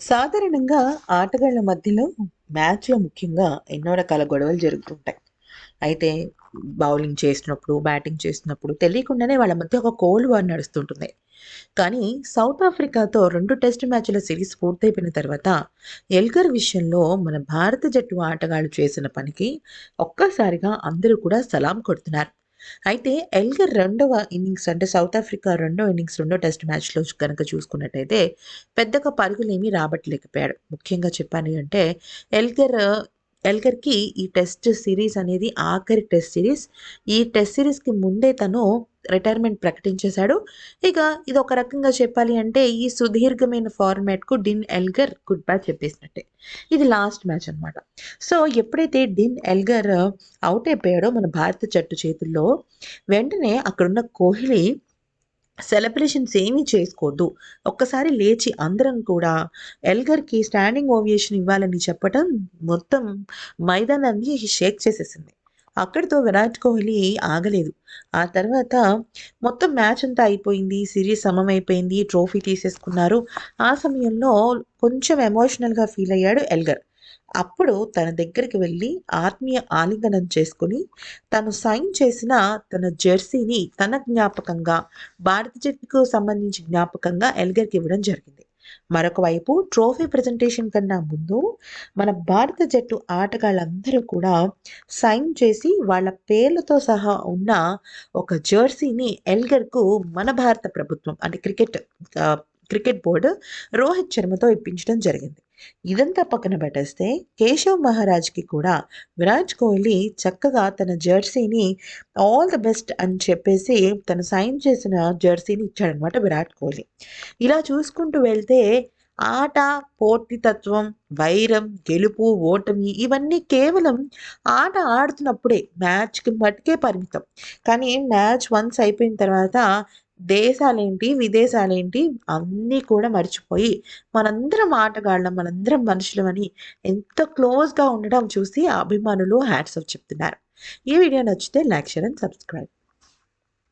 సాధారణంగా ఆటగాళ్ల మధ్యలో మ్యాచ్‌లో ముఖ్యంగా ఎన్నో రకాల గొడవలు జరుగుతుంటాయి. అయితే బౌలింగ్ చేసినప్పుడు, బ్యాటింగ్ చేస్తున్నప్పుడు తెలియకుండానే వాళ్ళ మధ్య ఒక కోల్డ్ వార్ నడుస్తుంటుంది. కానీ సౌత్ ఆఫ్రికాతో 2 టెస్ట్ మ్యాచ్‌ల సిరీస్ పూర్తయిపోయిన తర్వాత ఎల్గర్ విషయంలో మన భారత జట్టు ఆటగాళ్లు చేసిన పనికి ఒక్కసారిగా అందరూ కూడా సలాం కొడుతున్నారు. అయితే ఎల్గర్ రెండవ ఇన్నింగ్స్ అంటే సౌత్ ఆఫ్రికా రెండో ఇన్నింగ్స్ రెండో టెస్ట్ మ్యాచ్‌లో గనక చూసుకున్నట్టయితే పెద్దగా పరుగులేమీ రాబట్టలేకపోయాడు. ముఖ్యంగా చెప్పాలి అంటే ఎల్గర్ ఎల్గర్‌కి ఈ టెస్ట్ సిరీస్ అనేది ఆఖరి టెస్ట్ సిరీస్. ఈ టెస్ట్ సిరీస్‌కి ముందే తను రిటైర్మెంట్ ప్రకటించేశాడు. ఇక ఇదొక రకంగా చెప్పాలి అంటే ఈ సుదీర్ఘమైన ఫార్మాట్‌కు డిన్ ఎల్గర్ గుడ్ బై చెప్పేసినట్టే. ఇది లాస్ట్ మ్యాచ్ అన్నమాట. సో, ఎప్పుడైతే డిన్ ఎల్గర్ ఔట్ అయిపోయాడో మన భారత జట్టు చేతుల్లో, వెంటనే అక్కడున్న కోహ్లీ సెలబ్రేషన్స్ ఏమీ చేసుకోవద్దు. ఒక్కసారి లేచి అందరం కూడా ఎల్గర్‌కి స్టాండింగ్ ఓవియేషన్ ఇవ్వాలని చెప్పటం మొత్తం మైదానాన్ని షేక్ చేసేసింది. అక్కడితో విరాట్ కోహ్లీ ఆగలేదు. ఆ తర్వాత మొత్తం మ్యాచ్ అంతా అయిపోయింది. సిరీస్ సమమైపోయింది. ట్రోఫీ తీసేసుకున్నారు. ఆ సమయంలో కొంచెం ఎమోషనల్‌గా ఫీల్ అయ్యాడు ఎల్గర్. అప్పుడు తన దగ్గరికి వెళ్లి ఆత్మీయ ఆలింగనం చేసుకొని, తను సైన్ చేసిన తన జెర్సీని తన జ్ఞాపకంగా భారత జట్టుకు సంబంధించి జ్ఞాపకంగా ఎల్గర్‌కి ఇవ్వడం జరిగింది. మరొక వైపు ట్రోఫీ ప్రెజెంటేషన్ కన్నా ముందు మన భారత జట్టు ఆటగాళ్ళందరూ కూడా సైన్ చేసి వాళ్ళ పేర్లతో సహా ఉన్న ఒక జెర్సీని ఎల్గర్‌కు మన భారత ప్రభుత్వం అంటే క్రికెట్ బోర్డ్ రోహిత్ శర్మతో ఇప్పించడం జరిగింది. ఇదంతా పక్కన పెట్టేస్తే కేశవ్ మహారాజ్‌కి కూడా విరాట్ కోహ్లీ చక్కగా తన జెర్సీని ఆల్ ది బెస్ట్ అని చెప్పేసి తను సైన్ చేసిన జెర్సీని ఇచ్చాడనమాట విరాట్ కోహ్లీ. ఇలా చూసుకుంటూ వెళ్తే ఆట, పోటీతత్వం, వైరం, గెలుపు, ఓటమి ఇవన్నీ కేవలం ఆట ఆడుతున్నప్పుడే మ్యాచ్‌కి మట్టుకే పరిమితం. కానీ మ్యాచ్ వన్స్ అయిపోయిన తర్వాత దేశాలేంటి, విదేశాలేంటి అన్నీ కూడా మర్చిపోయి మనందరం ఆటగాళ్ళం, మనందరం మనుషులమని ఎంత క్లోజ్‌గా ఉండడం చూసి ఆ అభిమానులు హ్యాట్స్ ఆఫ్ చెప్తున్నారు. ఈ వీడియో నచ్చితే లైక్, షేర్ అండ్ సబ్స్క్రైబ్.